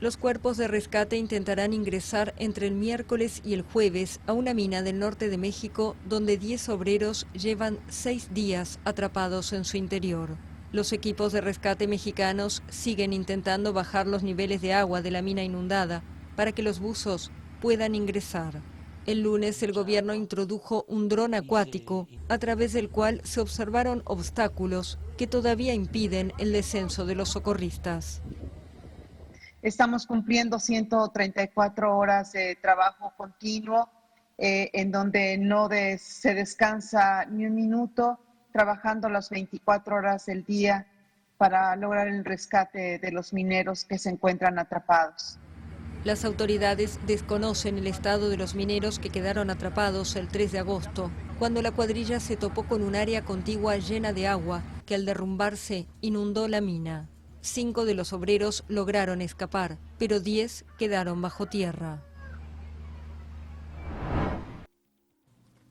Los cuerpos de rescate intentarán ingresar entre el miércoles y el jueves a una mina del norte de México, donde 10 obreros llevan 6 días atrapados en su interior. Los equipos de rescate mexicanos siguen intentando bajar los niveles de agua de la mina inundada para que los buzos puedan ingresar. El lunes el gobierno introdujo un dron acuático a través del cual se observaron obstáculos que todavía impiden el descenso de los socorristas. Estamos cumpliendo 134 horas de trabajo continuo, en donde no se descansa ni un minuto, trabajando las 24 horas del día para lograr el rescate de los mineros que se encuentran atrapados. Las autoridades desconocen el estado de los mineros que quedaron atrapados el 3 de agosto, cuando la cuadrilla se topó con un área contigua llena de agua que al derrumbarse inundó la mina. 5 de los obreros lograron escapar, pero 10 quedaron bajo tierra.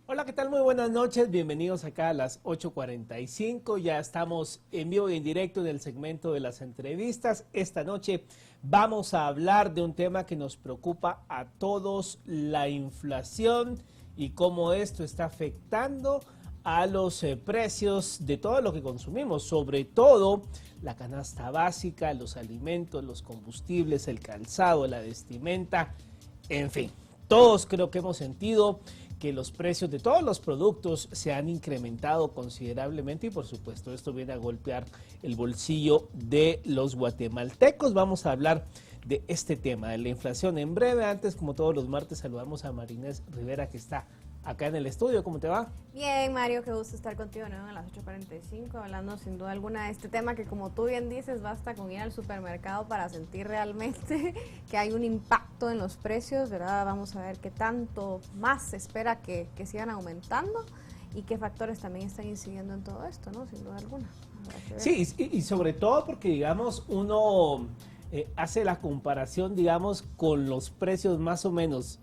Hola, ¿qué tal? Muy buenas noches, bienvenidos acá a las 8:45, ya estamos en vivo y en directo en el segmento de las entrevistas. Esta noche vamos a hablar de un tema que nos preocupa a todos, la inflación y cómo esto está afectando a los precios de todo lo que consumimos, sobre todo la canasta básica, los alimentos, los combustibles, el calzado, la vestimenta, en fin, todos creo que hemos sentido que los precios de todos los productos se han incrementado considerablemente y por supuesto esto viene a golpear el bolsillo de los guatemaltecos. Vamos a hablar de este tema, de la inflación en breve. Antes, como todos los martes, saludamos a Marinés Rivera que está acá en el estudio. ¿Cómo te va? Bien, Mario, qué gusto estar contigo nuevo a las 8:45, hablando sin duda alguna de este tema que, como tú bien dices, basta con ir al supermercado para sentir realmente que hay un impacto en los precios, ¿verdad? Vamos a ver qué tanto más se espera que sigan aumentando y qué factores también están incidiendo en todo esto, ¿no? Sin duda alguna. Sí, y sobre todo porque, digamos, uno hace la comparación, digamos, con los precios más o menos,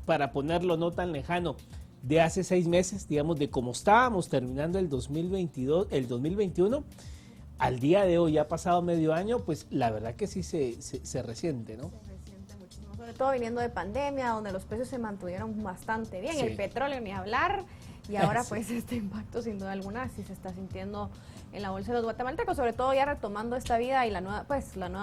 para ponerlo no tan lejano, de hace 6 meses, digamos, de cómo estábamos terminando el 2021, al día de hoy, ya ha pasado medio año, pues la verdad que sí se resiente, ¿no? Se resiente muchísimo, sobre todo viniendo de pandemia, donde los precios se mantuvieron bastante bien, Sí. el petróleo ni hablar, y ahora Sí. pues este impacto sin duda alguna sí se está sintiendo en la bolsa de los guatemaltecos, sobre todo ya retomando esta vida y la nueva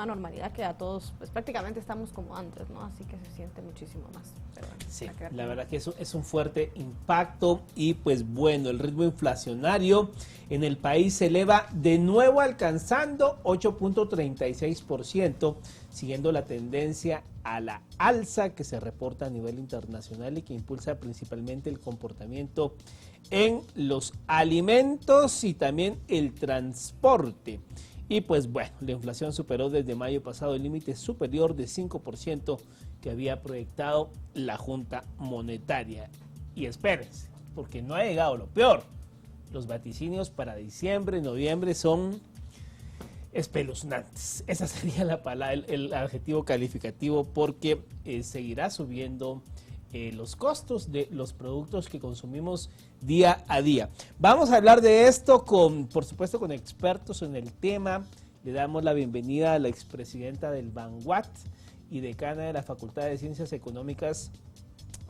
normalidad que a todos pues prácticamente estamos como antes, ¿no? Así que se siente muchísimo más. Pero bueno, Sí, para la verdad que eso es un fuerte impacto y pues bueno, el ritmo inflacionario en el país se eleva de nuevo alcanzando 8.36%, siguiendo la tendencia a la alza que se reporta a nivel internacional y que impulsa principalmente el comportamiento en los alimentos y también el transporte. Y pues bueno, la inflación superó desde mayo pasado el límite superior de 5% que había proyectado la Junta Monetaria. Y espérense, porque no ha llegado lo peor. Los vaticinios para diciembre, noviembre son espeluznantes. Esa sería la palabra, el adjetivo calificativo, porque seguirá subiendo los costos de los productos que consumimos día a día. Vamos a hablar de esto por supuesto, con expertos en el tema. Le damos la bienvenida a la expresidenta del Banguat y decana de la Facultad de Ciencias Económicas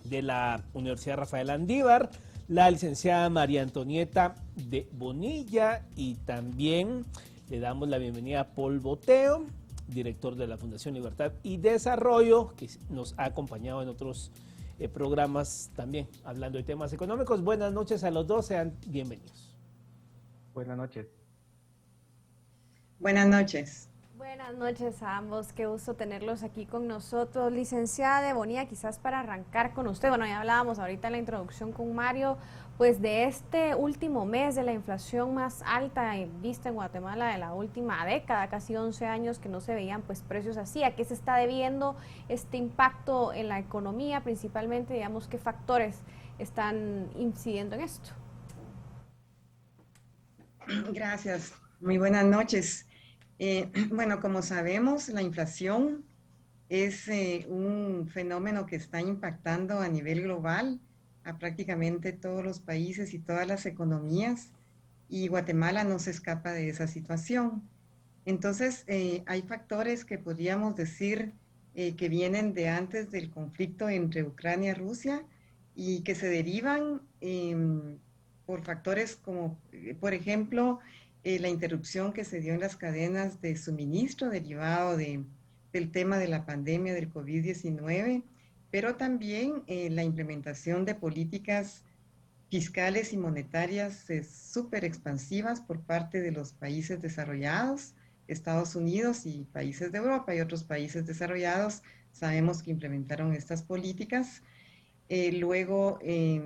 de la Universidad Rafael Andívar, la licenciada María Antonieta de Bonilla, y también le damos la bienvenida a Paul Boteo, director de la Fundación Libertad y Desarrollo, que nos ha acompañado en otros programas también hablando de temas económicos. Buenas noches a los dos, sean bienvenidos. Buenas noches. Buenas noches. Buenas noches a ambos, qué gusto tenerlos aquí con nosotros. Licenciada de Bonilla, quizás para arrancar con usted, bueno, ya hablábamos ahorita en la introducción con Mario, pues de este último mes, de la inflación más alta vista en Guatemala de la última década, casi 11 años que no se veían pues precios así. ¿A qué se está debiendo este impacto en la economía? Principalmente, digamos, ¿qué factores están incidiendo en esto? Gracias, muy buenas noches. Bueno, como sabemos, la inflación es un fenómeno que está impactando a nivel global a prácticamente todos los países y todas las economías, y Guatemala no se escapa de esa situación. Entonces, hay factores que podríamos decir que vienen de antes del conflicto entre Ucrania y Rusia y que se derivan por factores como, por ejemplo, la interrupción que se dio en las cadenas de suministro derivado del tema de la pandemia del COVID-19, pero también la implementación de políticas fiscales y monetarias súper expansivas por parte de los países desarrollados, Estados Unidos y países de Europa y otros países desarrollados. Sabemos que implementaron estas políticas. Luego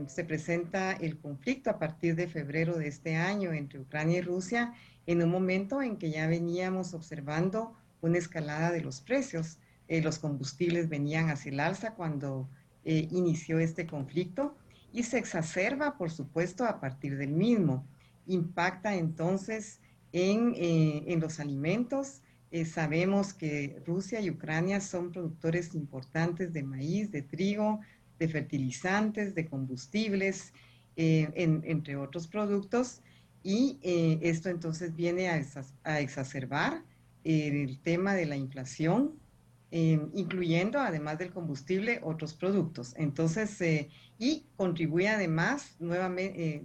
se presenta el conflicto a partir de febrero de este año entre Ucrania y Rusia, en un momento en que ya veníamos observando una escalada de los precios. Los combustibles venían hacia el alza cuando inició este conflicto y se exacerba, por supuesto, a partir del mismo. Impacta entonces en los alimentos. Sabemos que Rusia y Ucrania son productores importantes de maíz, de trigo, de fertilizantes, de combustibles, entre otros productos, y esto entonces viene a exacerbar el tema de la inflación, incluyendo además del combustible otros productos. Entonces, y contribuye además nuevamente,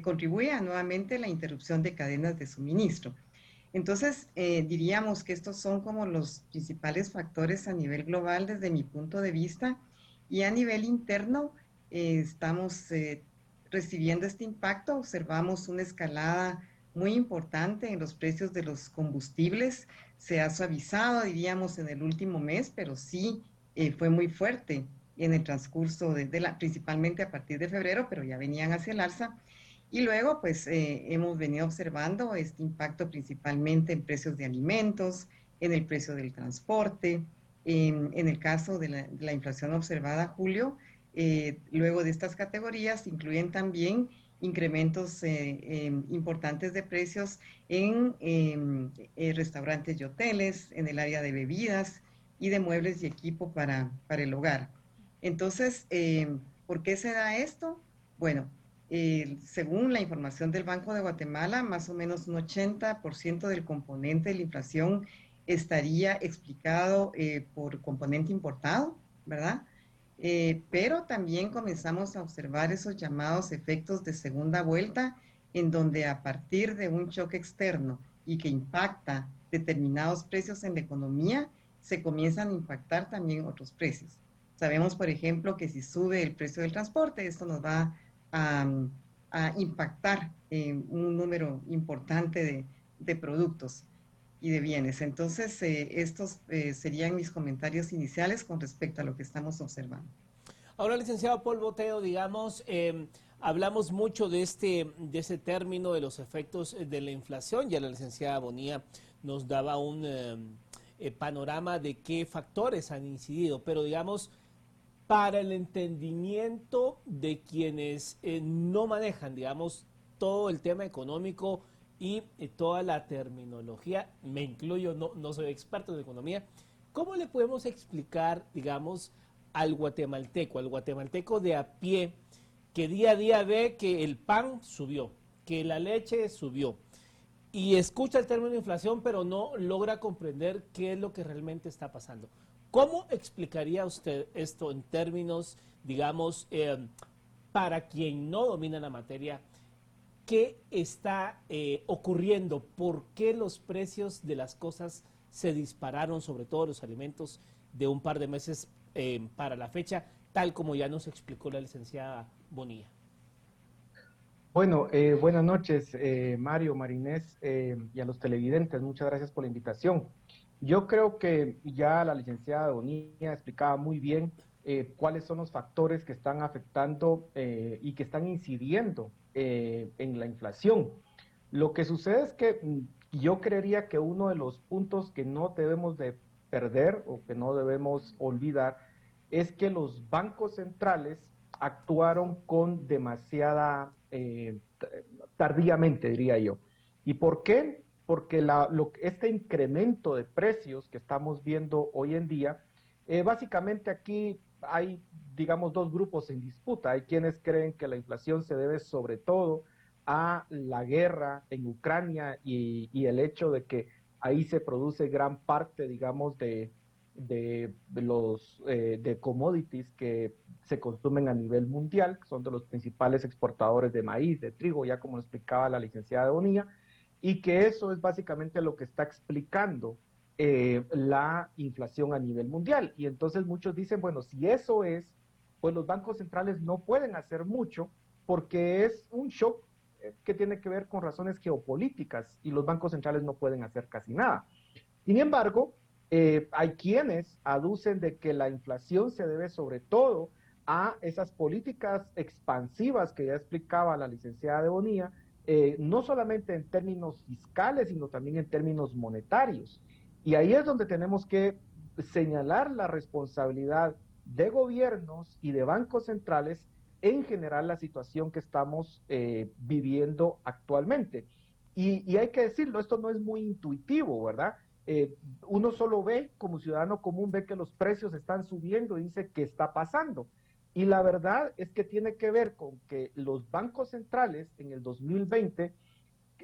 contribuye nuevamente la interrupción de cadenas de suministro. Entonces, diríamos que estos son como los principales factores a nivel global desde mi punto de vista, y a nivel interno estamos recibiendo este impacto. Observamos una escalada muy importante en los precios de los combustibles. Se ha suavizado, diríamos, en el último mes, pero sí fue muy fuerte en el transcurso principalmente a partir de febrero, pero ya venían hacia el alza. Y luego, pues, hemos venido observando este impacto principalmente en precios de alimentos, en el precio del transporte. En el caso de la inflación observada, Julio, luego de estas categorías incluyen también incrementos importantes de precios en restaurantes y hoteles, en el área de bebidas y de muebles y equipo para el hogar. Entonces, ¿por qué se da esto? Bueno, según la información del Banco de Guatemala, más o menos un 80% del componente de la inflación estaría explicado por componente importado, ¿verdad? Pero también comenzamos a observar esos llamados efectos de segunda vuelta, en donde a partir de un choque externo y que impacta determinados precios en la economía, se comienzan a impactar también otros precios. Sabemos, por ejemplo, que si sube el precio del transporte, esto nos va a impactar un número importante de productos y de bienes. Entonces, estos serían mis comentarios iniciales con respecto a lo que estamos observando. Ahora, licenciado Paul Boteo, digamos, hablamos mucho de ese término de los efectos de la inflación. Ya la licenciada Bonilla nos daba un panorama de qué factores han incidido, pero digamos, para el entendimiento de quienes no manejan, digamos, todo el tema económico y toda la terminología, me incluyo, no soy experto en economía, ¿cómo le podemos explicar, digamos, al guatemalteco de a pie, que día a día ve que el pan subió, que la leche subió, y escucha el término inflación, pero no logra comprender qué es lo que realmente está pasando? ¿Cómo explicaría usted esto en términos, digamos, para quien no domina la materia? ¿Qué está ocurriendo? ¿Por qué los precios de las cosas se dispararon, sobre todo los alimentos, de un par de meses para la fecha, tal como ya nos explicó la licenciada Bonilla? Bueno, buenas noches, Mario, Marinés, y a los televidentes. Muchas gracias por la invitación. Yo creo que ya la licenciada Bonilla explicaba muy bien cuáles son los factores que están afectando y que están incidiendo en la inflación. Lo que sucede es que yo creería que uno de los puntos que no debemos de perder o que no debemos olvidar es que los bancos centrales actuaron con demasiada tardíamente, diría yo. ¿Y por qué? Porque este incremento de precios que estamos viendo hoy en día, básicamente aquí hay, digamos, dos grupos en disputa. Hay quienes creen que la inflación se debe sobre todo a la guerra en Ucrania y el hecho de que ahí se produce gran parte, digamos, de de commodities que se consumen a nivel mundial, que son de los principales exportadores de maíz, de trigo, ya como lo explicaba la licenciada Bonilla, y que eso es básicamente lo que está explicando la inflación a nivel mundial. Y entonces muchos dicen, bueno, si eso es, pues los bancos centrales no pueden hacer mucho porque es un shock que tiene que ver con razones geopolíticas y los bancos centrales no pueden hacer casi nada. Sin embargo, hay quienes aducen de que la inflación se debe sobre todo a esas políticas expansivas que ya explicaba la licenciada de Bonilla, no solamente en términos fiscales, sino también en términos monetarios. Y ahí es donde tenemos que señalar la responsabilidad de gobiernos y de bancos centrales en general la situación que estamos viviendo actualmente. Y hay que decirlo, esto no es muy intuitivo, ¿verdad? Uno solo ve, como ciudadano común, ve que los precios están subiendo y dice, ¿qué está pasando? Y la verdad es que tiene que ver con que los bancos centrales en el 2020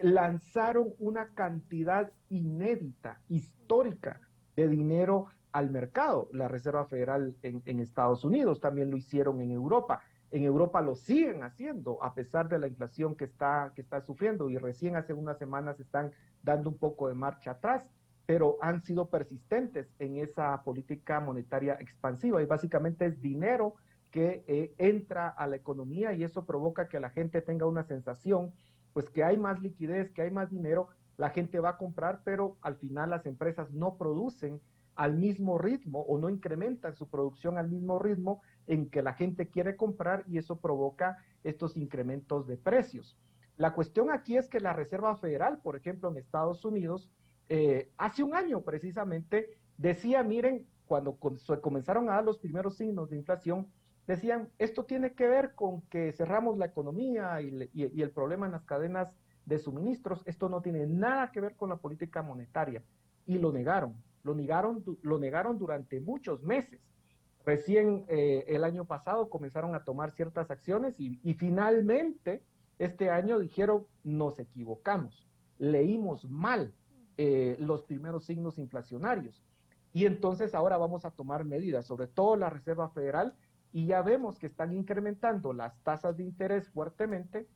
lanzaron una cantidad inédita, histórica, de dinero al mercado. La Reserva Federal en Estados Unidos también lo hicieron en Europa. En Europa lo siguen haciendo a pesar de la inflación que está sufriendo y recién hace unas semanas están dando un poco de marcha atrás, pero han sido persistentes en esa política monetaria expansiva y básicamente es dinero que entra a la economía y eso provoca que la gente tenga una sensación, pues que hay más liquidez, que hay más dinero, la gente va a comprar, pero al final las empresas no producen al mismo ritmo o no incrementan su producción al mismo ritmo en que la gente quiere comprar y eso provoca estos incrementos de precios. La cuestión aquí es que la Reserva Federal, por ejemplo, en Estados Unidos, hace un año precisamente decía, miren, cuando comenzaron a dar los primeros signos de inflación, decían, esto tiene que ver con que cerramos la economía y el problema en las cadenas de suministros, esto no tiene nada que ver con la política monetaria. Y lo negaron durante muchos meses. Recién el año pasado comenzaron a tomar ciertas acciones y finalmente este año dijeron, nos equivocamos, leímos mal los primeros signos inflacionarios. Y entonces ahora vamos a tomar medidas, sobre todo la Reserva Federal, y ya vemos que están incrementando las tasas de interés fuertemente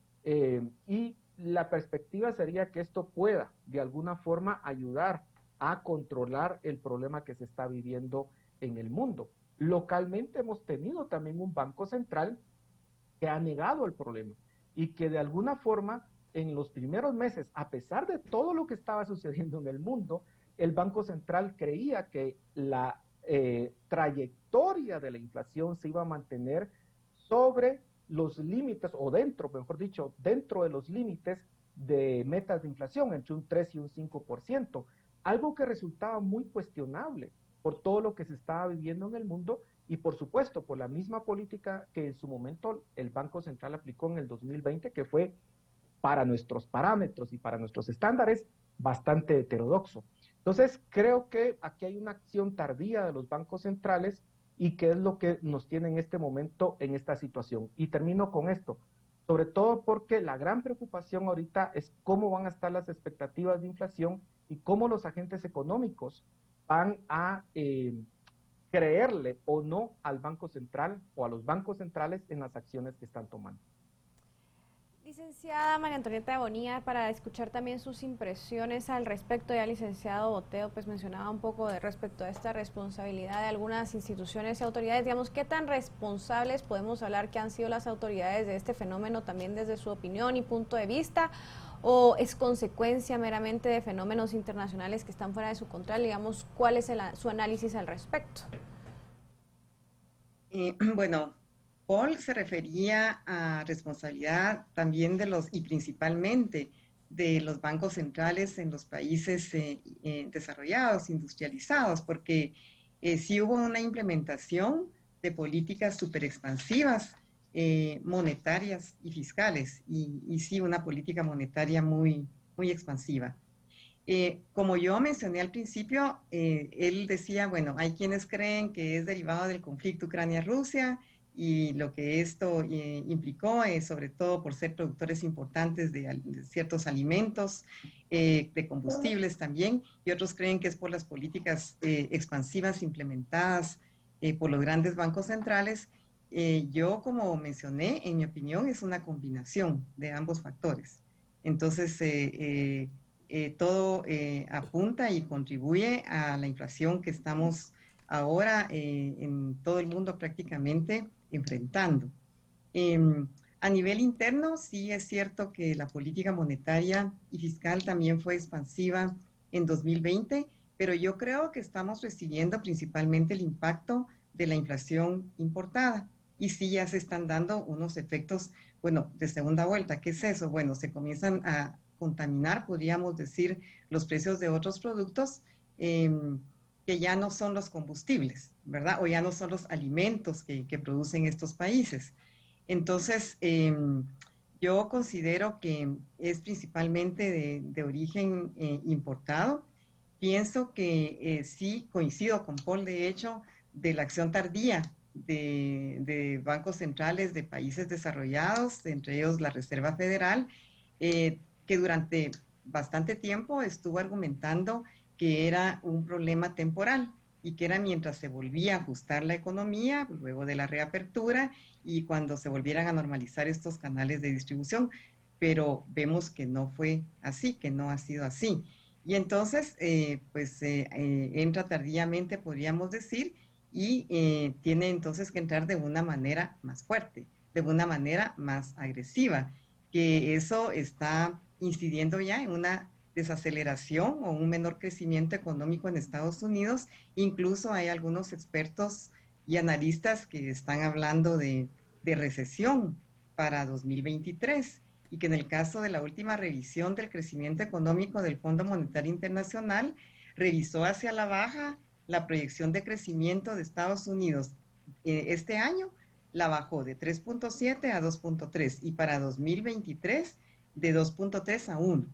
y la perspectiva sería que esto pueda de alguna forma ayudar a controlar el problema que se está viviendo en el mundo. Localmente hemos tenido también un banco central que ha negado el problema y que de alguna forma en los primeros meses, a pesar de todo lo que estaba sucediendo en el mundo, el Banco Central creía que la trayectoria de la inflación se iba a mantener sobre los límites, o dentro, mejor dicho, dentro de los límites de metas de inflación, entre un 3 y un 5%, algo que resultaba muy cuestionable por todo lo que se estaba viviendo en el mundo y por supuesto por la misma política que en su momento el Banco Central aplicó en el 2020, que fue para nuestros parámetros y para nuestros estándares bastante heterodoxo. Entonces, creo que aquí hay una acción tardía de los bancos centrales y que es lo que nos tiene en este momento en esta situación. Y termino con esto, sobre todo porque la gran preocupación ahorita es cómo van a estar las expectativas de inflación y cómo los agentes económicos van a creerle o no al Banco Central o a los bancos centrales en las acciones que están tomando. Licenciada María Antonieta de Bonilla, para escuchar también sus impresiones al respecto, ya licenciado Boteo pues mencionaba un poco de respecto a esta responsabilidad de algunas instituciones y autoridades, digamos, ¿qué tan responsables podemos hablar que han sido las autoridades de este fenómeno también desde su opinión y punto de vista? ¿O es consecuencia meramente de fenómenos internacionales que están fuera de su control? Digamos, ¿cuál es su análisis al respecto? Bueno, Paul se refería a responsabilidad también de los, y principalmente de los bancos centrales en los países desarrollados, industrializados, porque sí hubo una implementación de políticas súper expansivas, monetarias y fiscales, y sí una política monetaria muy, muy expansiva. Como yo mencioné al principio, él decía, bueno, hay quienes creen que es derivado del conflicto Ucrania-Rusia y lo que esto implicó, sobre todo por ser productores importantes de ciertos alimentos, de combustibles también, y otros creen que es por las políticas expansivas implementadas por los grandes bancos centrales. Yo, como mencioné, en mi opinión, es una combinación de ambos factores. Entonces, todo apunta y contribuye a la inflación que estamos ahora en todo el mundo prácticamente enfrentando. A nivel interno, sí es cierto que la política monetaria y fiscal también fue expansiva en 2020, pero yo creo que estamos recibiendo principalmente el impacto de la inflación importada. Y sí ya se están dando unos efectos, bueno, de segunda vuelta. ¿Qué es eso? Bueno, se comienzan a contaminar, podríamos decir, los precios de otros productos que ya no son los combustibles, ¿verdad? O ya no son los alimentos que producen estos países. Entonces, yo considero que es principalmente de origen importado. Pienso que sí, coincido con Paul, de hecho, de la acción tardía de bancos centrales de países desarrollados, entre ellos la Reserva Federal, que durante bastante tiempo estuvo argumentando que era un problema temporal y que era mientras se volvía a ajustar la economía, luego de la reapertura y cuando se volvieran a normalizar estos canales de distribución. Pero vemos que no fue así, que no ha sido así. Y entonces, entra tardíamente, podríamos decir, y tiene entonces que entrar de una manera más fuerte, de una manera más agresiva, que eso está incidiendo ya en una desaceleración o un menor crecimiento económico en Estados Unidos. Incluso hay algunos expertos y analistas que están hablando de recesión para 2023 y que en el caso de la última revisión del crecimiento económico del Fondo Monetario Internacional revisó hacia la baja la proyección de crecimiento de Estados Unidos este año, la bajó de 3.7 a 2.3 y para 2023 de 2.3 a 1.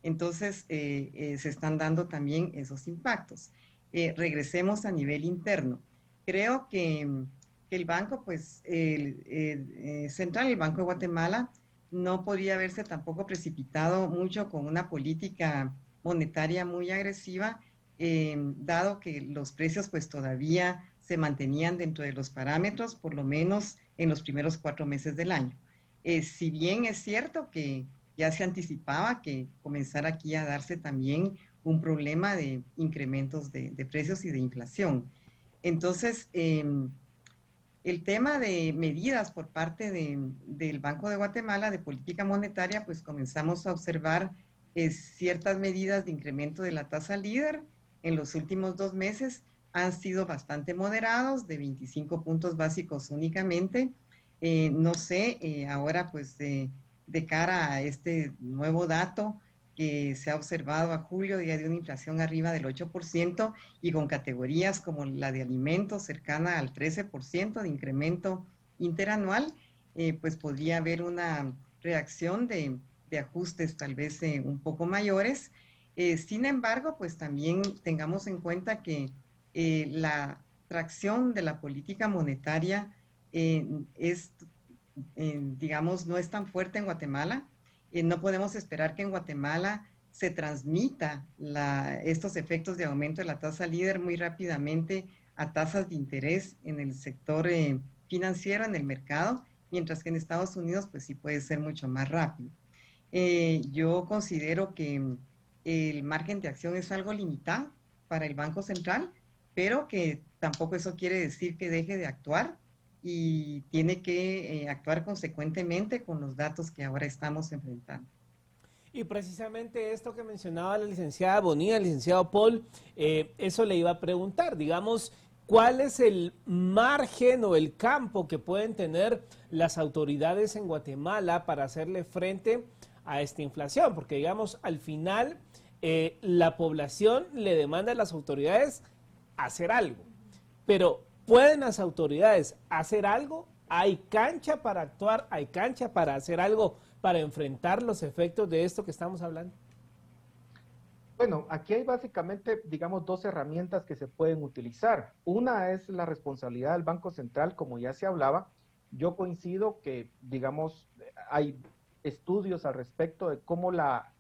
Entonces, se están dando también esos impactos. Regresemos a nivel interno. Creo que el banco, pues, central, el Banco de Guatemala, no podía haberse tampoco precipitado mucho con una política monetaria muy agresiva, dado que los precios, pues, todavía se mantenían dentro de los parámetros, por lo menos en los primeros 4 meses del año. Si bien es cierto que ya se anticipaba que comenzara aquí a darse también un problema de incrementos de precios y de inflación. Entonces, el tema de medidas por parte del Banco de Guatemala de política monetaria, pues comenzamos a observar ciertas medidas de incremento de la tasa líder en los últimos 2 meses. Han sido bastante moderados, de 25 puntos básicos únicamente. No sé, ahora pues de cara a este nuevo dato que se ha observado a julio, ya de una inflación arriba del 8% y con categorías como la de alimentos cercana al 13% de incremento interanual, pues podría haber una reacción de ajustes tal vez un poco mayores. Sin embargo, pues también tengamos en cuenta que la tracción de la política monetaria es digamos, no es tan fuerte en Guatemala. No podemos esperar que en Guatemala se transmita estos efectos de aumento de la tasa líder muy rápidamente a tasas de interés en el sector financiero, en el mercado, mientras que en Estados Unidos pues sí puede ser mucho más rápido. Yo considero que el margen de acción es algo limitado para el Banco Central, pero que tampoco eso quiere decir que deje de actuar y tiene que actuar consecuentemente con los datos que ahora estamos enfrentando. Y precisamente esto que mencionaba la licenciada Bonilla, el licenciado Paul, eso le iba a preguntar, digamos, ¿cuál es el margen o el campo que pueden tener las autoridades en Guatemala para hacerle frente a esta inflación? Porque, digamos, al final la población le demanda a las autoridades hacer algo, pero ¿pueden las autoridades hacer algo? ¿Hay cancha para actuar? ¿Hay cancha para hacer algo para enfrentar los efectos de esto que estamos hablando? Bueno, aquí hay básicamente, digamos, 2 herramientas que se pueden utilizar. Una es la responsabilidad del Banco Central, como ya se hablaba, Yo coincido que, digamos, hay estudios al respecto de cómo la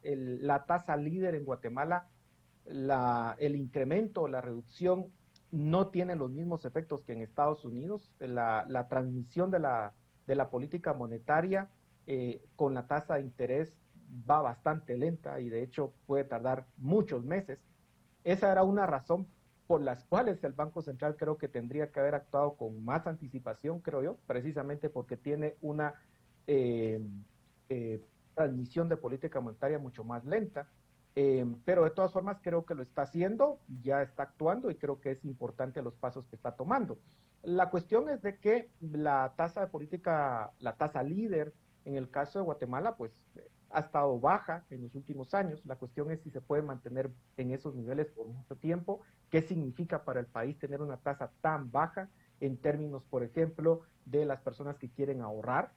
tasa líder en Guatemala, el incremento, la reducción, no tiene los mismos efectos que en Estados Unidos. La transmisión de la política monetaria con la tasa de interés va bastante lenta y de hecho puede tardar muchos meses. Esa era una razón por las cuales el Banco Central creo que tendría que haber actuado con más anticipación, creo yo, precisamente porque tiene una eh, transmisión de política monetaria mucho más lenta. Pero de todas formas creo que lo está haciendo, ya está actuando y creo que es importante los pasos que está tomando. La cuestión es de que la tasa de política, la tasa líder, en el caso de Guatemala, pues ha estado baja en los últimos años. La cuestión es si se puede mantener en esos niveles por mucho tiempo. ¿Qué significa para el país tener una tasa tan baja en términos, por ejemplo, de las personas que quieren ahorrar?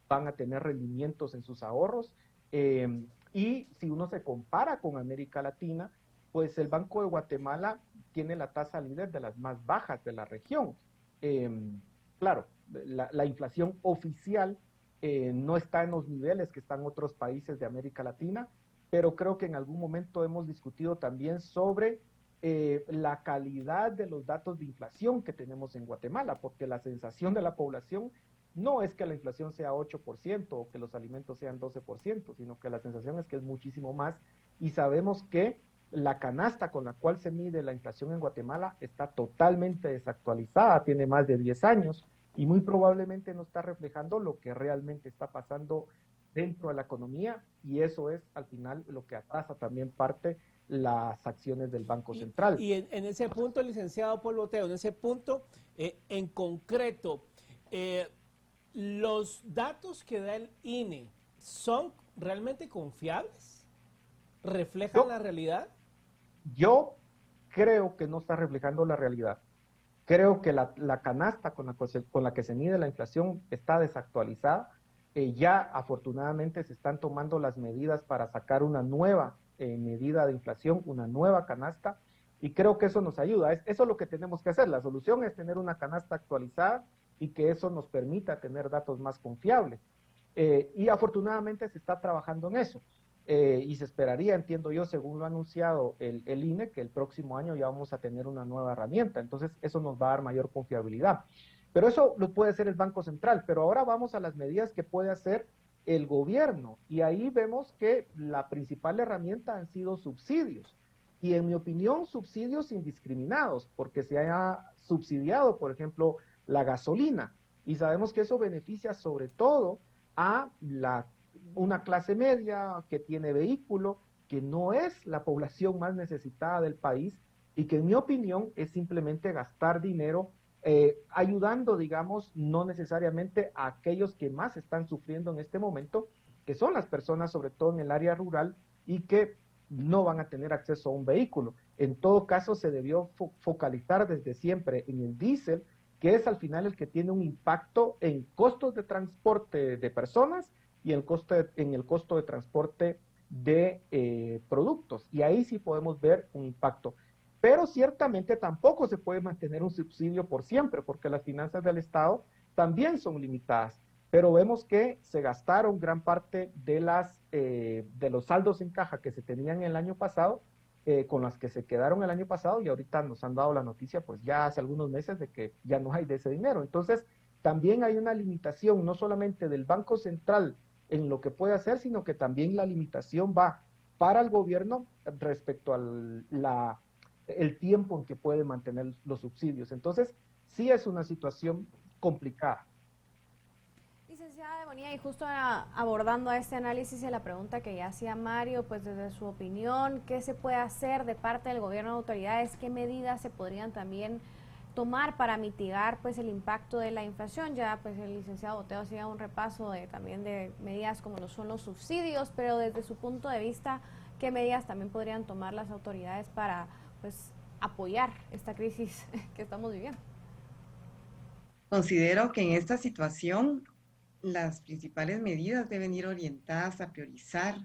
Van a tener rendimientos en sus ahorros. Y si uno se compara con América Latina, pues el Banco de Guatemala tiene la tasa líder de las más bajas de la región. Claro, la inflación oficial no está en los niveles que están otros países de América Latina, pero creo que en algún momento hemos discutido también sobre la calidad de los datos de inflación que tenemos en Guatemala, porque la sensación de la población no es que la inflación sea 8% o que los alimentos sean 12%, sino que la sensación es que es muchísimo más y sabemos que la canasta con la cual se mide la inflación en Guatemala está totalmente desactualizada, tiene más de 10 años y muy probablemente no está reflejando lo que realmente está pasando dentro de la economía y eso es al final lo que atrasa también parte las acciones del Banco Central. Y en ese punto, licenciado Paul Boteo, en ese punto en concreto, ¿los datos que da el INE son realmente confiables? ¿Reflejan la realidad? Yo creo que no está reflejando la realidad. Creo que la canasta con la que se mide la inflación está desactualizada. Ya afortunadamente se están tomando las medidas para sacar una nueva medida de inflación, una nueva canasta, y creo que eso nos ayuda. Eso es lo que tenemos que hacer. La solución es tener una canasta actualizada y que eso nos permita tener datos más confiables. Y afortunadamente se está trabajando en eso. Y se esperaría, entiendo yo, según lo ha anunciado el INE, que el próximo año ya vamos a tener una nueva herramienta. Entonces, eso nos va a dar mayor confiabilidad. Pero eso lo puede hacer el Banco Central. Pero ahora vamos a las medidas que puede hacer el gobierno. Y ahí vemos que la principal herramienta han sido subsidios. Y en mi opinión, subsidios indiscriminados, porque se haya subsidiado, por ejemplo, la gasolina. Y sabemos que eso beneficia sobre todo a una clase media que tiene vehículo, que no es la población más necesitada del país y que en mi opinión es simplemente gastar dinero ayudando, digamos, no necesariamente a aquellos que más están sufriendo en este momento, que son las personas sobre todo en el área rural y que no van a tener acceso a un vehículo. En todo caso, se debió focalizar desde siempre en el diésel, que es al final el que tiene un impacto en costos de transporte de personas y en el costo de transporte de productos. Y ahí sí podemos ver un impacto. Pero ciertamente tampoco se puede mantener un subsidio por siempre, porque las finanzas del Estado también son limitadas. Pero vemos que se gastaron gran parte de los saldos en caja que se tenían el año pasado, con las que se quedaron el año pasado, y ahorita nos han dado la noticia, pues ya hace algunos meses, de que ya no hay de ese dinero. Entonces, también hay una limitación, no solamente del Banco Central en lo que puede hacer, sino que también la limitación va para el gobierno respecto al el tiempo en que puede mantener los subsidios. Entonces, sí es una situación complicada. Licenciada Bonilla, y justo abordando a este análisis y la pregunta que ya hacía Mario, pues desde su opinión, ¿qué se puede hacer de parte del gobierno de autoridades? ¿Qué medidas se podrían también tomar para mitigar pues el impacto de la inflación? Ya pues el licenciado Boteo hacía un repaso también de medidas como son los subsidios, pero desde su punto de vista, ¿qué medidas también podrían tomar las autoridades para pues apoyar esta crisis que estamos viviendo? Considero que en esta situación las principales medidas deben ir orientadas a priorizar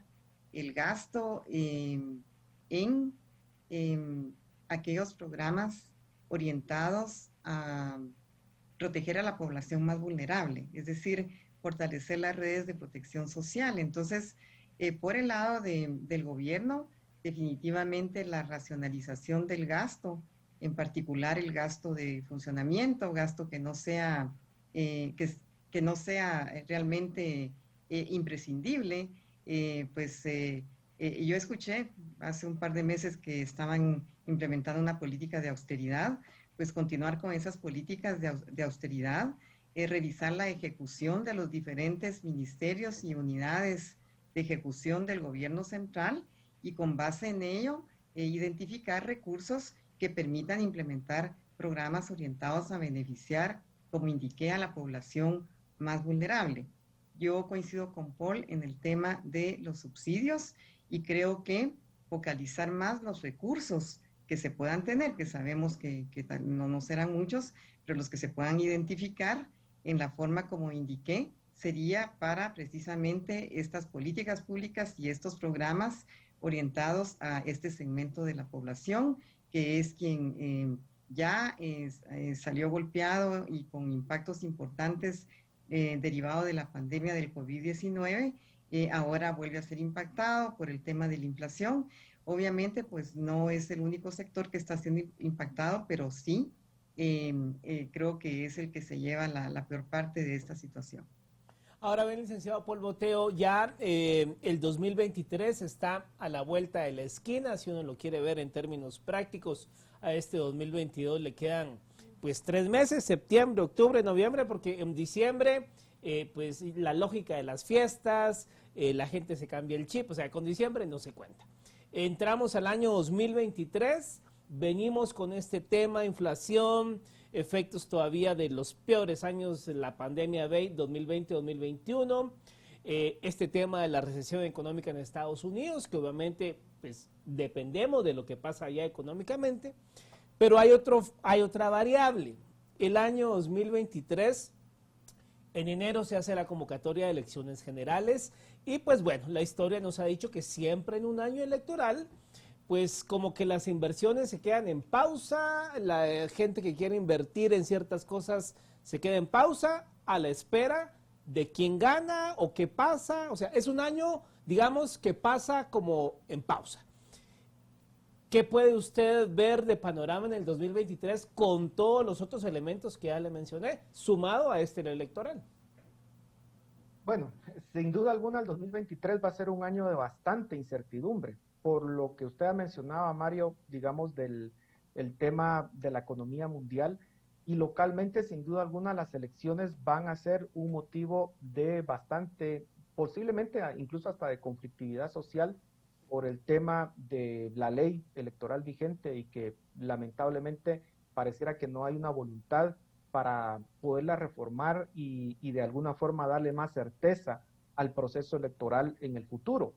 el gasto en aquellos programas orientados a proteger a la población más vulnerable, es decir, fortalecer las redes de protección social. Entonces, por el lado del gobierno, definitivamente la racionalización del gasto, en particular el gasto de funcionamiento, gasto que no sea, que no sea realmente imprescindible, yo escuché hace un par de meses que estaban implementando una política de austeridad, pues continuar con esas políticas de austeridad, revisar la ejecución de los diferentes ministerios y unidades de ejecución del gobierno central y con base en ello identificar recursos que permitan implementar programas orientados a beneficiar, como indiqué, a la población más vulnerable. Yo coincido con Paul en el tema de los subsidios y creo que focalizar más los recursos que se puedan tener, que sabemos que no serán muchos, pero los que se puedan identificar en la forma como indiqué, sería para precisamente estas políticas públicas y estos programas orientados a este segmento de la población, que es quien salió golpeado y con impactos importantes derivado de la pandemia del COVID-19, ahora vuelve a ser impactado por el tema de la inflación. Obviamente, pues no es el único sector que está siendo impactado, pero sí creo que es el que se lleva la peor parte de esta situación. Ahora bien, licenciado Paul Boteo, ya el 2023 está a la vuelta de la esquina, si uno lo quiere ver en términos prácticos. A este 2022 le quedan pues 3 meses, septiembre, octubre, noviembre, porque en diciembre pues la lógica de las fiestas, la gente se cambia el chip, o sea, con diciembre no se cuenta. Entramos al año 2023, venimos con este tema, inflación, efectos todavía de los peores años de la pandemia 2020-2021, este tema de la recesión económica en Estados Unidos, que obviamente pues dependemos de lo que pasa allá económicamente, pero hay otra variable. El año 2023, en enero se hace la convocatoria de elecciones generales y pues bueno, la historia nos ha dicho que siempre en un año electoral pues como que las inversiones se quedan en pausa, la gente que quiere invertir en ciertas cosas se queda en pausa a la espera de quién gana o qué pasa. O sea, es un año, digamos, que pasa como en pausa. ¿Qué puede usted ver de panorama en el 2023 con todos los otros elementos que ya le mencioné, sumado a este electoral? Bueno, sin duda alguna el 2023 va a ser un año de bastante incertidumbre, por lo que usted ha mencionado, Mario, digamos, el tema de la economía mundial, y localmente, sin duda alguna, las elecciones van a ser un motivo de bastante, posiblemente incluso hasta de conflictividad social, por el tema de la ley electoral vigente y que lamentablemente pareciera que no hay una voluntad para poderla reformar y de alguna forma darle más certeza al proceso electoral en el futuro.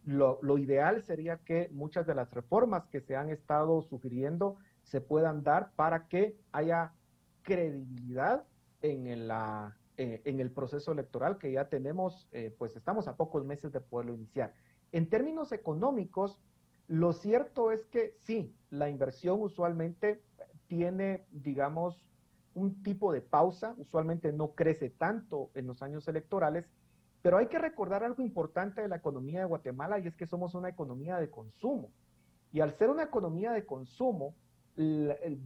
Lo ideal sería que muchas de las reformas que se han estado sugiriendo se puedan dar para que haya credibilidad en el proceso electoral que ya tenemos, pues estamos a pocos meses de poderlo iniciar. En términos económicos, lo cierto es que sí, la inversión usualmente tiene, digamos, un tipo de pausa, usualmente no crece tanto en los años electorales, pero hay que recordar algo importante de la economía de Guatemala, y es que somos una economía de consumo. Y al ser una economía de consumo,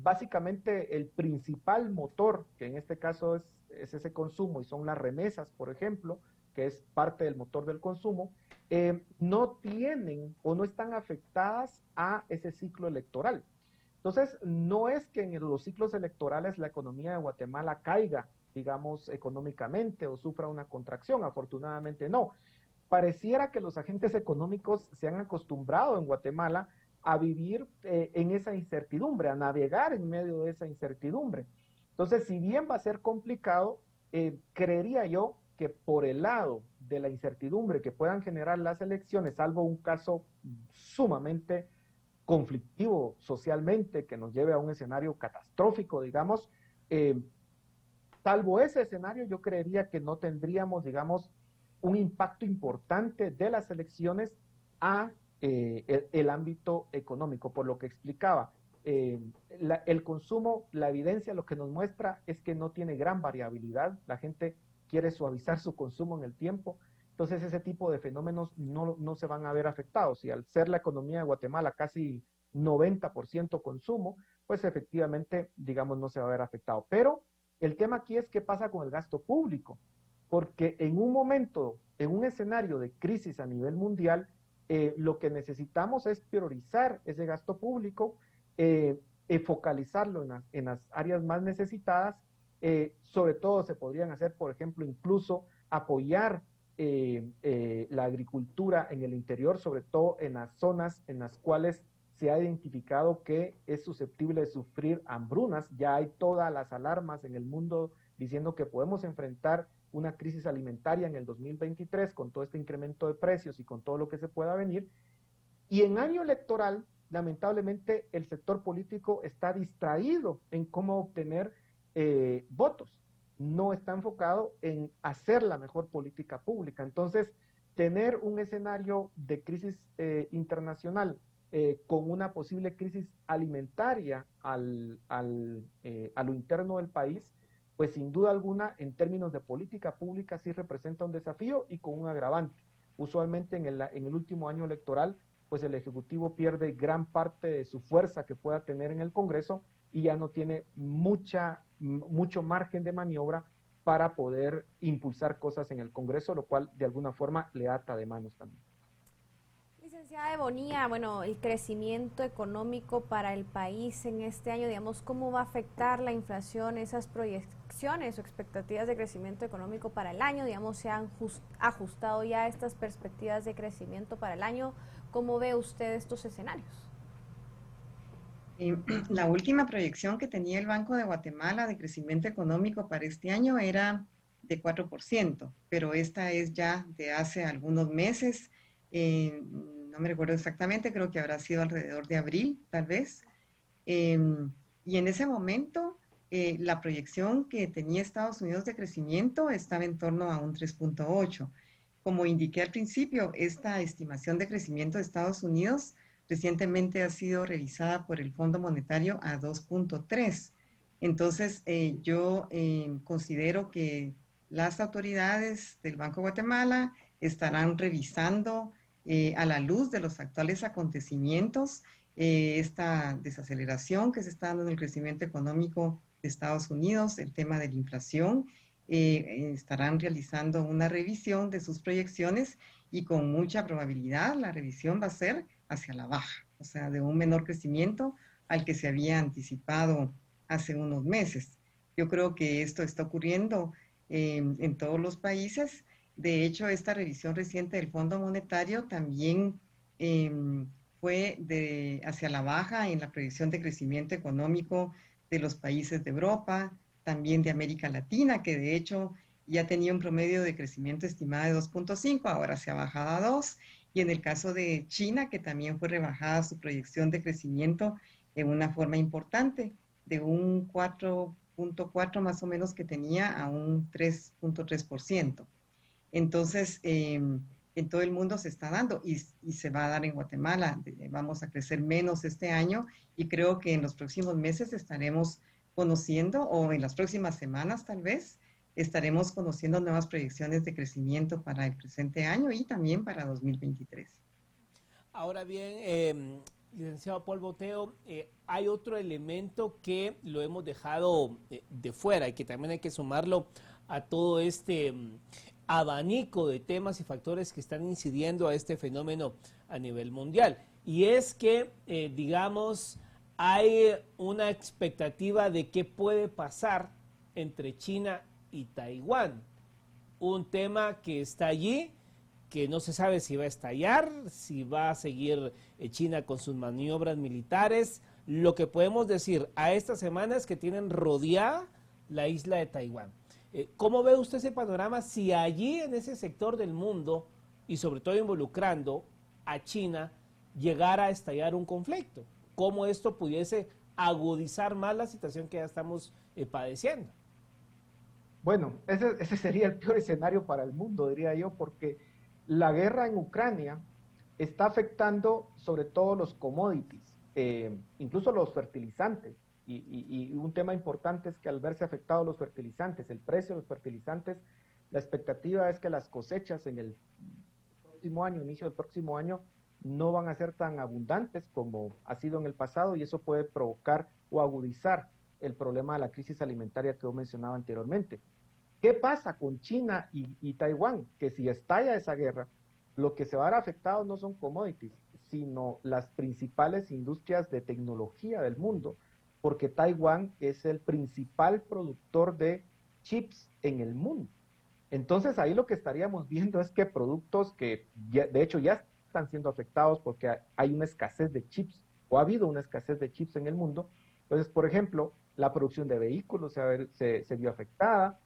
básicamente el principal motor, que en este caso es ese consumo y son las remesas, por ejemplo, que es parte del motor del consumo, no tienen o no están afectadas a ese ciclo electoral. Entonces, no es que en los ciclos electorales la economía de Guatemala caiga, digamos, económicamente o sufra una contracción. Afortunadamente no. Pareciera que los agentes económicos se han acostumbrado en Guatemala a vivir en esa incertidumbre, a navegar en medio de esa incertidumbre. Entonces, si bien va a ser complicado, creería yo que por el lado de la incertidumbre que puedan generar las elecciones, salvo un caso sumamente conflictivo socialmente que nos lleve a un escenario catastrófico, digamos, salvo ese escenario, yo creería que no tendríamos, digamos, un impacto importante de las elecciones a el ámbito económico, por lo que explicaba. el consumo, la evidencia lo que nos muestra es que no tiene gran variabilidad, la gente quiere suavizar su consumo en el tiempo, entonces ese tipo de fenómenos no se van a ver afectados, y al ser la economía de Guatemala casi 90% consumo, pues efectivamente, digamos, no se va a ver afectado. Pero el tema aquí es qué pasa con el gasto público, porque en un momento, en un escenario de crisis a nivel mundial, lo que necesitamos es priorizar ese gasto público, focalizarlo en las áreas más necesitadas, sobre todo se podrían hacer, por ejemplo, incluso apoyar la agricultura en el interior, sobre todo en las zonas en las cuales se ha identificado que es susceptible de sufrir hambrunas. Ya hay todas las alarmas en el mundo diciendo que podemos enfrentar una crisis alimentaria en el 2023 con todo este incremento de precios y con todo lo que se pueda venir. Y en año electoral, lamentablemente, el sector político está distraído en cómo obtener votos. No está enfocado en hacer la mejor política pública. Entonces, tener un escenario de crisis internacional con una posible crisis alimentaria a lo interno del país, pues sin duda alguna, en términos de política pública, sí representa un desafío y con un agravante. Usualmente en el último año electoral, pues el Ejecutivo pierde gran parte de su fuerza que pueda tener en el Congreso y ya no tiene mucho margen de maniobra para poder impulsar cosas en el Congreso, lo cual de alguna forma le ata de manos también. Licenciada Bonilla, bueno, el crecimiento económico para el país en este año, digamos, ¿cómo va a afectar la inflación, esas proyecciones o expectativas de crecimiento económico para el año? Digamos, ¿se han ajustado ya estas perspectivas de crecimiento para el año? ¿Cómo ve usted estos escenarios? La última proyección que tenía el Banco de Guatemala de crecimiento económico para este año era de 4%, pero esta es ya de hace algunos meses. No me recuerdo exactamente, creo que habrá sido alrededor de abril, tal vez. Y en ese momento, la proyección que tenía Estados Unidos de crecimiento estaba en torno a un 3.8. Como indiqué al principio, esta estimación de crecimiento de Estados Unidos recientemente ha sido revisada por el Fondo Monetario a 2.3. Entonces, yo considero que las autoridades del Banco de Guatemala estarán revisando a la luz de los actuales acontecimientos esta desaceleración que se está dando en el crecimiento económico de Estados Unidos, el tema de la inflación. Estarán realizando una revisión de sus proyecciones y con mucha probabilidad la revisión va a ser hacia la baja, o sea, de un menor crecimiento al que se había anticipado hace unos meses. Yo creo que esto está ocurriendo en todos los países. De hecho, esta revisión reciente del Fondo Monetario también fue hacia la baja en la proyección de crecimiento económico de los países de Europa, también de América Latina, que de hecho ya tenía un promedio de crecimiento estimado de 2.5, ahora se ha bajado a 2, y en el caso de China, que también fue rebajada su proyección de crecimiento en una forma importante, de un 4.4 más o menos que tenía a un 3.3%. Entonces, en todo el mundo se está dando y se va a dar en Guatemala. Vamos a crecer menos este año y creo que en los próximos meses estaremos conociendo, o en las próximas semanas tal vez, estaremos conociendo nuevas proyecciones de crecimiento para el presente año y también para 2023. Ahora bien, licenciado Paul Boteo, hay otro elemento que lo hemos dejado de fuera y que también hay que sumarlo a todo este abanico de temas y factores que están incidiendo a este fenómeno a nivel mundial. Y es que, digamos, hay una expectativa de qué puede pasar entre China y Taiwán. Un tema que está allí, que no se sabe si va a estallar, si va a seguir China con sus maniobras militares. Lo que podemos decir a esta semana es que tienen rodeada la isla de Taiwán. ¿Cómo ve usted ese panorama si allí en ese sector del mundo, y sobre todo involucrando a China, llegara a estallar un conflicto? ¿Cómo esto pudiese agudizar más la situación que ya estamos padeciendo? Bueno, ese sería el peor escenario para el mundo, diría yo, porque la guerra en Ucrania está afectando sobre todo los commodities. incluso los fertilizantes. Y un tema importante es que al verse afectados los fertilizantes, el precio de los fertilizantes, la expectativa es que las cosechas en el próximo año, inicio del próximo año, no van a ser tan abundantes como ha sido en el pasado, y eso puede provocar o agudizar el problema de la crisis alimentaria que yo mencionaba anteriormente. ¿Qué pasa con China y Taiwán? Que si estalla esa guerra, lo que se va a ver afectado no son commodities, sino las principales industrias de tecnología del mundo, porque Taiwán es el principal productor de chips en el mundo. Entonces ahí lo que estaríamos viendo es que productos que ya, de hecho ya están siendo afectados porque hay una escasez de chips, o ha habido una escasez de chips en el mundo. Entonces, por ejemplo, la producción de vehículos se vio afectada,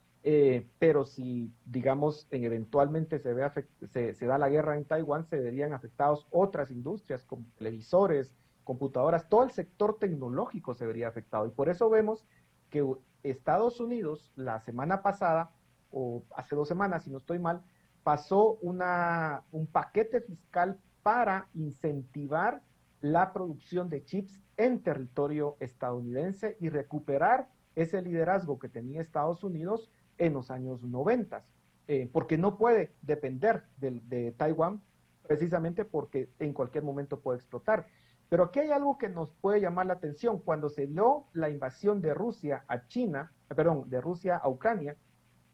pero si, digamos, eventualmente se da la guerra en Taiwán, se verían afectados otras industrias como televisores, computadoras, todo el sector tecnológico se vería afectado. Y por eso vemos que Estados Unidos la semana pasada, o hace 2 semanas, si no estoy mal, pasó un paquete fiscal para incentivar la producción de chips en territorio estadounidense y recuperar ese liderazgo que tenía Estados Unidos en los años 90, porque no puede depender de Taiwán, precisamente porque en cualquier momento puede explotar. Pero aquí hay algo que nos puede llamar la atención. Cuando se dio la invasión de Rusia a China, de Rusia a Ucrania,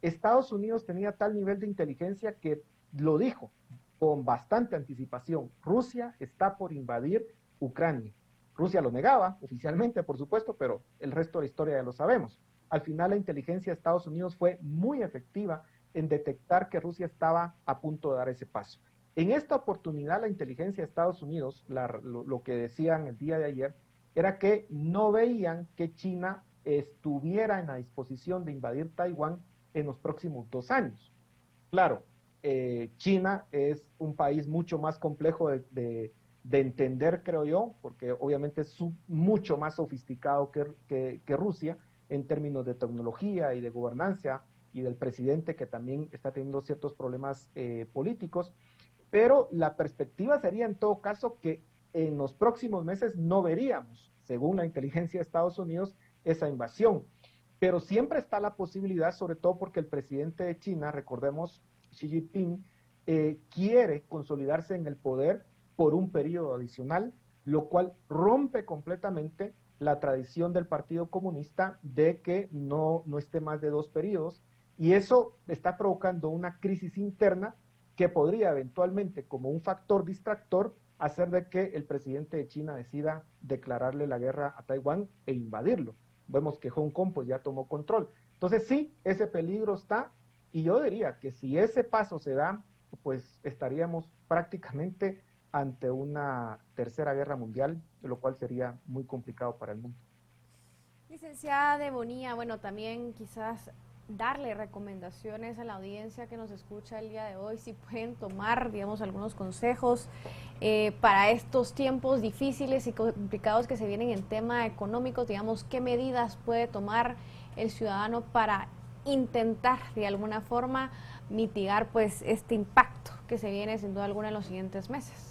Estados Unidos tenía tal nivel de inteligencia que lo dijo con bastante anticipación: Rusia está por invadir Ucrania. Rusia lo negaba oficialmente, por supuesto, pero el resto de la historia ya lo sabemos. Al final la inteligencia de Estados Unidos fue muy efectiva en detectar que Rusia estaba a punto de dar ese paso. En esta oportunidad la inteligencia de Estados Unidos, lo que decían el día de ayer, era que no veían que China estuviera en la disposición de invadir Taiwán en los próximos 2 años. Claro, China es un país mucho más complejo de entender, creo yo, porque obviamente es mucho más sofisticado que Rusia en términos de tecnología y de gobernanza, y del presidente, que también está teniendo ciertos problemas políticos. Pero la perspectiva sería en todo caso que en los próximos meses no veríamos, según la inteligencia de Estados Unidos, esa invasión. Pero siempre está la posibilidad, sobre todo porque el presidente de China, recordemos, Xi Jinping, quiere consolidarse en el poder por un periodo adicional, lo cual rompe completamente la tradición del Partido Comunista de que no esté más de 2 periodos, y eso está provocando una crisis interna que podría eventualmente, como un factor distractor, hacer de que el presidente de China decida declararle la guerra a Taiwán e invadirlo. Vemos que Hong Kong pues ya tomó control. Entonces sí, ese peligro está, y yo diría que si ese paso se da, pues estaríamos prácticamente ante una tercera guerra mundial, lo cual sería muy complicado para el mundo. Licenciada de Bonilla, bueno, también quizás darle recomendaciones a la audiencia que nos escucha el día de hoy, si pueden tomar, digamos, algunos consejos para estos tiempos difíciles y complicados que se vienen en tema económico, digamos, qué medidas puede tomar el ciudadano para intentar de alguna forma mitigar pues este impacto que se viene sin duda alguna en los siguientes meses.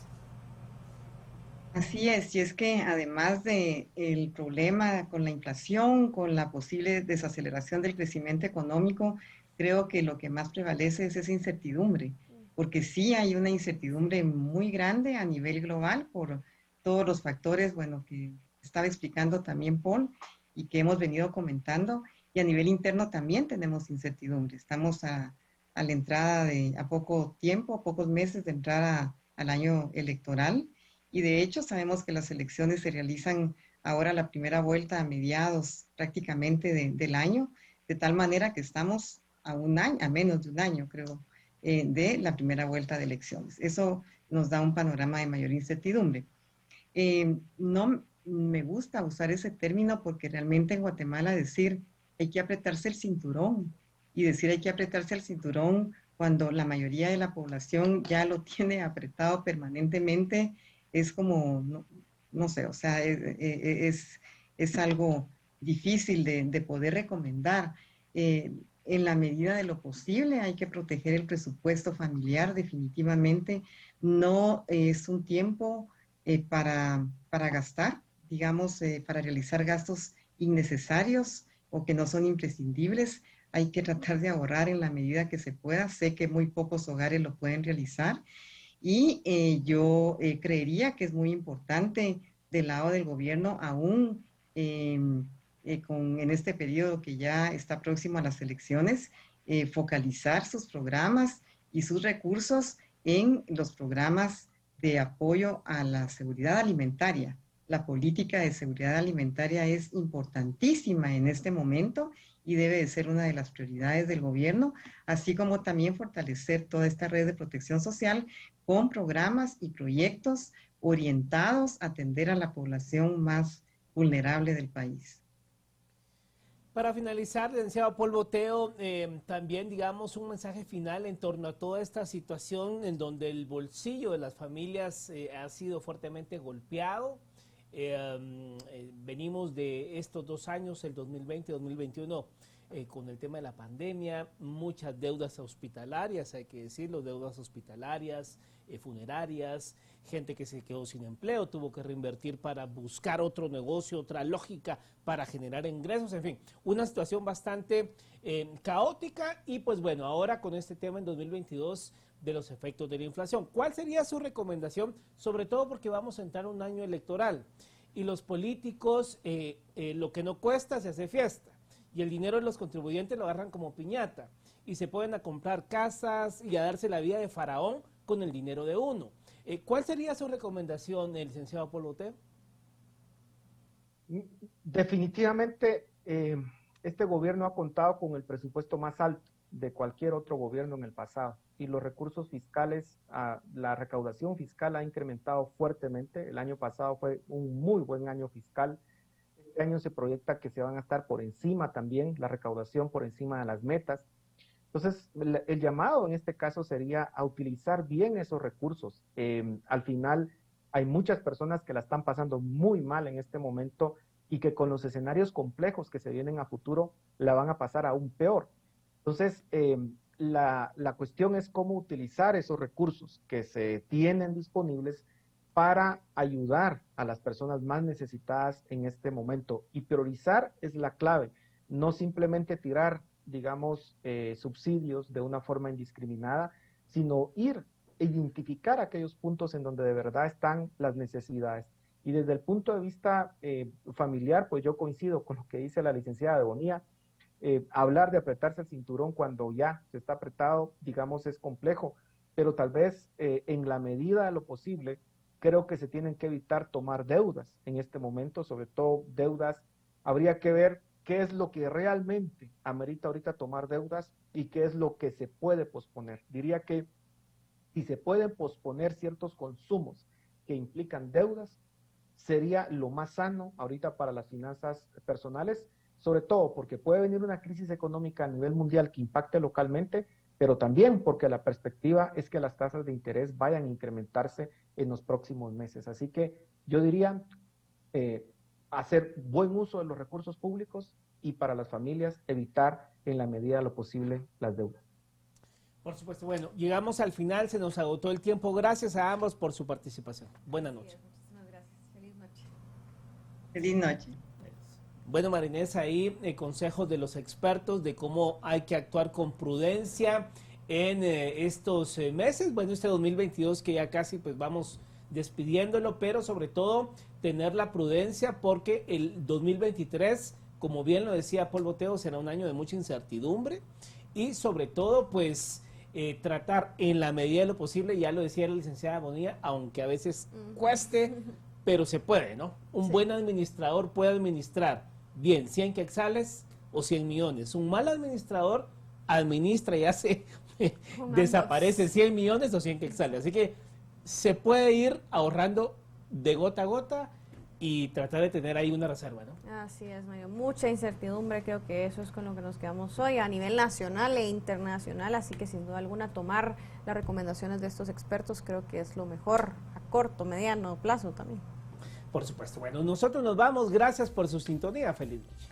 Así es, y es que además de el problema con la inflación, con la posible desaceleración del crecimiento económico, creo que lo que más prevalece es esa incertidumbre, porque sí hay una incertidumbre muy grande a nivel global por todos los factores, bueno, que estaba explicando también Paul y que hemos venido comentando, y a nivel interno también tenemos incertidumbre. Estamos a la entrada a poco tiempo, a pocos meses de entrar al año electoral. Y de hecho sabemos que las elecciones se realizan ahora la primera vuelta a mediados prácticamente del año, de tal manera que estamos a un año, a menos de un año, creo, de la primera vuelta de elecciones. Eso nos da un panorama de mayor incertidumbre. No me gusta usar ese término porque realmente en Guatemala decir hay que apretarse el cinturón, y decir hay que apretarse el cinturón cuando la mayoría de la población ya lo tiene apretado permanentemente, es como, no sé, o sea, es algo difícil de poder recomendar. En la medida de lo posible hay que proteger el presupuesto familiar, definitivamente. No es un tiempo para gastar, digamos, para realizar gastos innecesarios o que no son imprescindibles. Hay que tratar de ahorrar en la medida que se pueda. Sé que muy pocos hogares lo pueden realizar y yo creería que es muy importante del lado del gobierno, aún en este periodo que ya está próximo a las elecciones, focalizar sus programas y sus recursos en los programas de apoyo a la seguridad alimentaria. La política de seguridad alimentaria es importantísima en este momento y debe de ser una de las prioridades del gobierno, así como también fortalecer toda esta red de protección social con programas y proyectos orientados a atender a la población más vulnerable del país. Para finalizar, licenciado Paul Boteo, también digamos un mensaje final en torno a toda esta situación en donde el bolsillo de las familias ha sido fuertemente golpeado. Venimos de estos 2 años, el 2020 y 2021, con el tema de la pandemia, muchas deudas hospitalarias, hay que decirlo, deudas hospitalarias, funerarias, gente que se quedó sin empleo, tuvo que reinvertir para buscar otro negocio, otra lógica para generar ingresos, en fin, una situación bastante caótica y pues bueno, ahora con este tema en 2022 de los efectos de la inflación. ¿Cuál sería su recomendación? Sobre todo porque vamos a entrar a un año electoral y los políticos, lo que no cuesta se hace fiesta y el dinero de los contribuyentes lo agarran como piñata y se pueden a comprar casas y a darse la vida de faraón con el dinero de uno. ¿Cuál sería su recomendación, licenciado Paul Boteo? Definitivamente, este gobierno ha contado con el presupuesto más alto de cualquier otro gobierno en el pasado y los recursos fiscales, la recaudación fiscal ha incrementado fuertemente. El año pasado fue un muy buen año fiscal. Este año se proyecta que se van a estar por encima también, la recaudación por encima de las metas. Entonces, el llamado en este caso sería a utilizar bien esos recursos. Al final, hay muchas personas que la están pasando muy mal en este momento y que con los escenarios complejos que se vienen a futuro, la van a pasar aún peor. Entonces, la cuestión es cómo utilizar esos recursos que se tienen disponibles para ayudar a las personas más necesitadas en este momento. Y priorizar es la clave, no simplemente tirar, digamos, subsidios de una forma indiscriminada, sino identificar aquellos puntos en donde de verdad están las necesidades. Y desde el punto de vista familiar, pues yo coincido con lo que dice la licenciada de Bonilla. Hablar de apretarse el cinturón cuando ya se está apretado, digamos, es complejo, pero tal vez en la medida de lo posible, creo que se tienen que evitar tomar deudas en este momento, sobre todo deudas. Habría que ver qué es lo que realmente amerita ahorita tomar deudas y qué es lo que se puede posponer. Diría que si se pueden posponer ciertos consumos que implican deudas, sería lo más sano ahorita para las finanzas personales, sobre todo porque puede venir una crisis económica a nivel mundial que impacte localmente, pero también porque la perspectiva es que las tasas de interés vayan a incrementarse en los próximos meses. Así que yo diría hacer buen uso de los recursos públicos y para las familias evitar en la medida de lo posible las deudas. Por supuesto. Bueno, llegamos al final, se nos agotó el tiempo. Gracias a ambos por su participación. Buenas noches. Muchísimas gracias. Feliz noche. Feliz noche. Bueno, Marinés, ahí consejos de los expertos de cómo hay que actuar con prudencia en estos meses. Bueno, este 2022 que ya casi pues vamos despidiéndolo, pero sobre todo tener la prudencia porque el 2023, como bien lo decía Paul Boteo, será un año de mucha incertidumbre y sobre todo pues tratar en la medida de lo posible, ya lo decía la licenciada Bonilla, aunque a veces cueste, pero se puede, ¿no? Un buen administrador puede administrar bien 100 quetzales o 100 millones. Un mal administrador administra y hace desaparece 100 millones o 100 quetzales. Así que se puede ir ahorrando de gota a gota y tratar de tener ahí una reserva, ¿no? Así es, Mario. Mucha incertidumbre, creo que eso es con lo que nos quedamos hoy a nivel nacional e internacional, así que sin duda alguna tomar las recomendaciones de estos expertos creo que es lo mejor a corto, mediano plazo también. Por supuesto. Bueno, nosotros nos vamos. Gracias por su sintonía. Feliz noche.